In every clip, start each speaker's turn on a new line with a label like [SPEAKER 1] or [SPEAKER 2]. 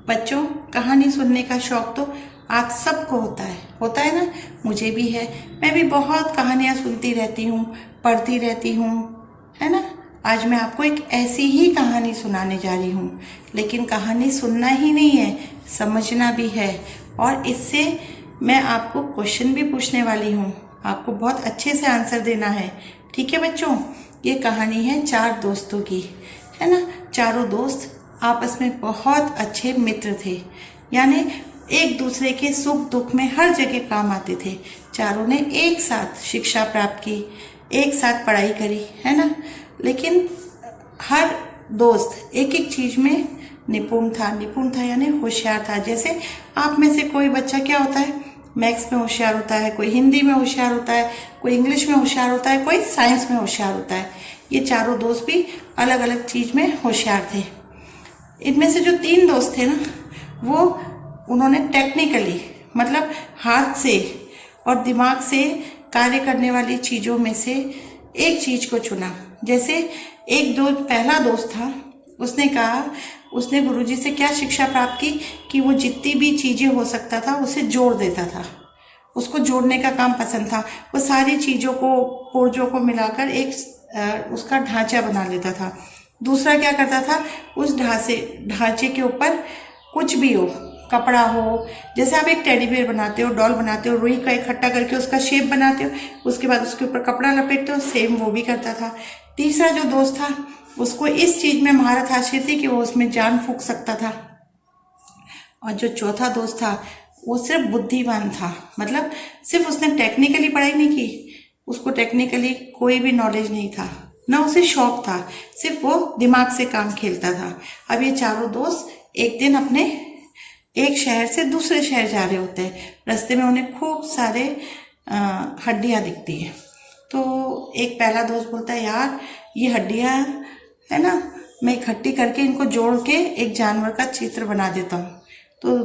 [SPEAKER 1] बच्चों, कहानी सुनने का शौक तो आप सबको होता है ना। मुझे भी है। मैं भी बहुत कहानियाँ सुनती रहती हूँ, पढ़ती रहती हूँ, है ना। आज मैं आपको एक ऐसी ही कहानी सुनाने जा रही हूँ। लेकिन कहानी सुनना ही नहीं है, समझना भी है। और इससे मैं आपको क्वेश्चन भी पूछने वाली हूँ। आपको बहुत अच्छे से आंसर देना है। ठीक है बच्चों। ये कहानी है 4 दोस्तों की, है ना। चारों दोस्त आपस में बहुत अच्छे मित्र थे, यानी एक दूसरे के सुख दुख में हर जगह काम आते थे। चारों ने एक साथ शिक्षा प्राप्त की, एक साथ पढ़ाई करी, है ना। लेकिन हर दोस्त एक एक चीज में निपुण था यानी होशियार था। जैसे आप में से कोई बच्चा क्या होता है, मैथ्स में होशियार होता है, कोई हिंदी में होशियार होता है, कोई इंग्लिश में होशियार होता है, कोई साइंस में होशियार होता है। ये चारों दोस्त भी अलग अलग चीज में होशियार थे। इनमें से जो 3 दोस्त थे ना, वो उन्होंने टेक्निकली मतलब हाथ से और दिमाग से कार्य करने वाली चीज़ों में से एक चीज़ को चुना। जैसे पहला दोस्त था, उसने कहा, उसने गुरुजी से क्या शिक्षा प्राप्त की कि वो जितनी भी चीज़ें हो सकता था उसे जोड़ देता था। उसको जोड़ने का काम पसंद था। वो सारी चीज़ों को, पुर्जों को मिलाकर एक उसका ढांचा बना लेता था। दूसरा क्या करता था, उस ढांचे के ऊपर कुछ भी हो, कपड़ा हो, जैसे आप एक टेडी बियर बनाते हो, डॉल बनाते हो, रुई का इकट्ठा करके उसका शेप बनाते हो, उसके बाद उसके ऊपर कपड़ा लपेटते हो, सेम वो भी करता था। तीसरा जो दोस्त था, उसको इस चीज में महारत हासिल थी कि वो उसमें जान फूंक सकता था। और जो चौथा दोस्त था, वो सिर्फ बुद्धिमान था, मतलब सिर्फ उसने टेक्निकली पढ़ाई नहीं की, उसको टेक्निकली कोई भी नॉलेज नहीं था, ना उसे शौक था, सिर्फ वो दिमाग से काम खेलता था। अब ये चारों दोस्त एक दिन अपने एक शहर से दूसरे शहर जा रहे होते हैं। रास्ते में उन्हें खूब सारे हड्डियाँ दिखती हैं। तो एक पहला दोस्त बोलता है, यार ये हड्डियाँ है ना, मैं इकट्ठी करके इनको जोड़ के एक जानवर का चित्र बना देता हूँ। तो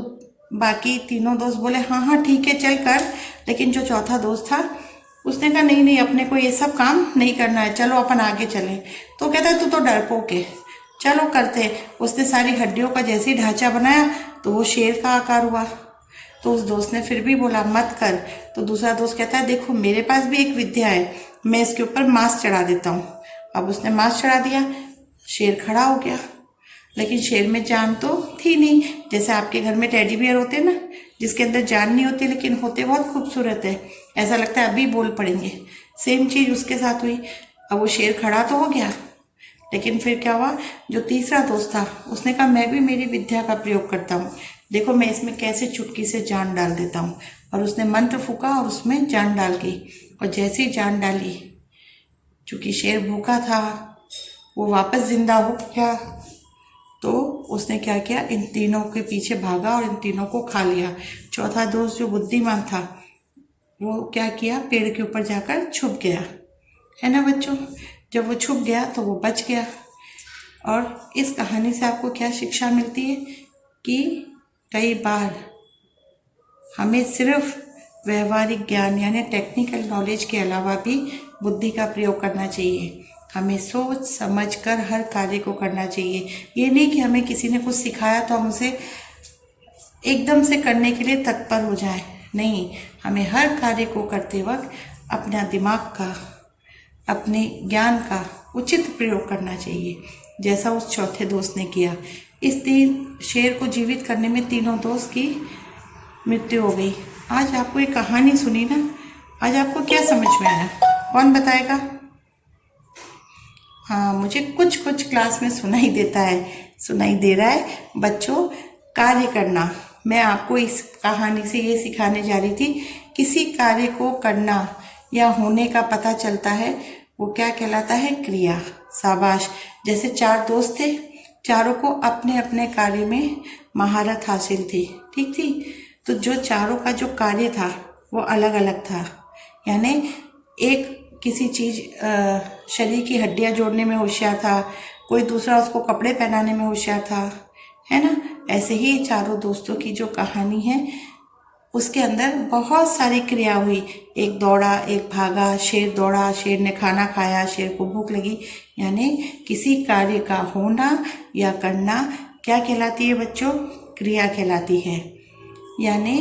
[SPEAKER 1] बाकी तीनों दोस्त बोले, हाँ हाँ ठीक है, चल कर। लेकिन जो चौथा दोस्त था, उसने कहा, नहीं नहीं, अपने को ये सब काम नहीं करना है, चलो अपन आगे चलें। तो कहता है, तू तो डरपोक है, चलो करते। उसने सारी हड्डियों का जैसे ही ढांचा बनाया तो वो शेर का आकार हुआ। तो उस दोस्त ने फिर भी बोला, मत कर। तो दूसरा दोस्त कहता है, देखो मेरे पास भी एक विद्या है, मैं इसके ऊपर मांस चढ़ा देता हूँ। अब उसने मांस चढ़ा दिया, शेर खड़ा हो गया। लेकिन शेर में जान तो थी नहीं। जैसे आपके घर में टेडी बियर होते हैं ना, जिसके अंदर जान नहीं होती लेकिन होते बहुत खूबसूरत है, ऐसा लगता है अभी बोल पड़ेंगे। सेम चीज उसके साथ हुई। अब वो शेर खड़ा तो हो गया, लेकिन फिर क्या हुआ, जो तीसरा दोस्त था उसने कहा, मैं भी मेरी विद्या का प्रयोग करता हूँ, देखो मैं इसमें कैसे चुटकी से जान डाल देता हूँ। और उसने मंत्र फूका और उसमें जान डाल दी। और जैसे ही जान डाली, चूंकि शेर भूखा था, वो वापस जिंदा हो गया। तो उसने क्या किया, इन तीनों के पीछे भागा और इन तीनों को खा लिया। चौथा दोस्त जो बुद्धिमान था, वो क्या किया, पेड़ के ऊपर जाकर छुप गया, है ना बच्चों। जब वो छुप गया तो वो बच गया। और इस कहानी से आपको क्या शिक्षा मिलती है कि कई बार हमें सिर्फ व्यवहारिक ज्ञान यानी टेक्निकल नॉलेज के अलावा भी बुद्धि का प्रयोग करना चाहिए। हमें सोच समझ कर हर कार्य को करना चाहिए। ये नहीं कि हमें किसी ने कुछ सिखाया तो हम उसे एकदम से करने के लिए तत्पर हो जाए। नहीं, हमें हर कार्य को करते वक्त अपना दिमाग का, अपने ज्ञान का उचित प्रयोग करना चाहिए, जैसा उस चौथे दोस्त ने किया। इस दिन शेर को जीवित करने में तीनों दोस्त की मृत्यु हो गई। आज आपको एक कहानी सुनी ना, आज आपको क्या समझ में आया, कौन बताएगा? हाँ, मुझे कुछ कुछ क्लास में सुनाई दे रहा है। बच्चों, कार्य करना। मैं आपको इस कहानी से ये सिखाने जा रही थी, किसी कार्य को करना या होने का पता चलता है, वो क्या कहलाता है, क्रिया। शाबाश। जैसे 4 दोस्त थे, चारों को अपने अपने कार्य में महारत हासिल थी, ठीक थी। तो जो चारों का जो कार्य था वो अलग अलग था। यानी एक किसी चीज शरीर की हड्डियां जोड़ने में होशियार था, कोई दूसरा उसको कपड़े पहनाने में होशियार था, है ना। ऐसे ही चारों दोस्तों की जो कहानी है, उसके अंदर बहुत सारी क्रिया हुई। एक दौड़ा, एक भागा, शेर दौड़ा, शेर ने खाना खाया, शेर को भूख लगी। यानी किसी कार्य का होना या करना क्या कहलाती है बच्चों, क्रिया कहलाती है। यानी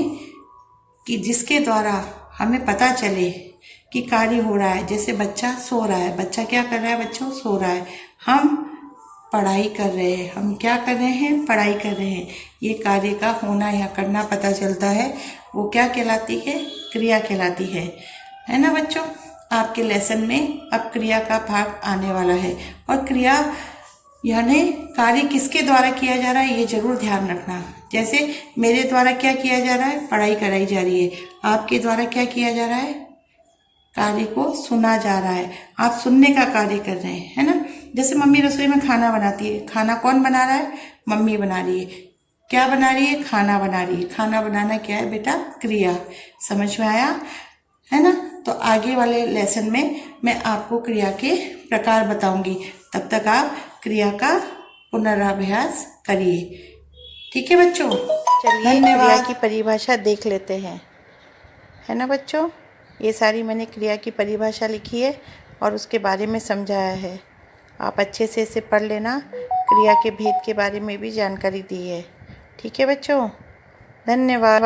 [SPEAKER 1] कि जिसके द्वारा हमें पता चले कि कार्य हो रहा है। जैसे बच्चा सो रहा है, बच्चा क्या कर रहा है? बच्चों सो रहा है। हम पढ़ाई कर रहे हैं, हम क्या कर रहे हैं? पढ़ाई कर रहे हैं। ये कार्य का होना या करना पता चलता है, वो क्या कहलाती है? क्रिया कहलाती है ना बच्चों? आपके लेसन में अब क्रिया का भाग आने वाला है। और क्रिया यानी कार्य किसके द्वारा किया जा रहा है, ये जरूर ध्यान रखना। जैसे मेरे द्वारा क्या किया जा रहा है? पढ़ाई कराई जा रही है। आपके द्वारा क्या किया जा रहा है? कार्य को सुना जा रहा है। आप सुनने का कार्य कर रहे हैं, है ना? जैसे मम्मी रसोई में खाना बनाती है, खाना कौन बना रहा है? मम्मी बना रही है। क्या बना रही है? खाना बना रही है। खाना बनाना क्या है बेटा? क्रिया। समझ में आया, है ना? तो आगे वाले लेसन में मैं आपको क्रिया के प्रकार बताऊंगी। तब तक आप क्रिया का पुनराभ्यास करिए। ठीक है बच्चों? चलिए क्रिया की परिभाषा देख लेते हैं, है ना बच्चों? ये सारी मैंने क्रिया की परिभाषा लिखी है और उसके बारे में समझाया है। आप अच्छे से इसे पढ़ लेना। क्रिया के भेद के बारे में भी जानकारी दी है। ठीक है बच्चों? धन्यवाद।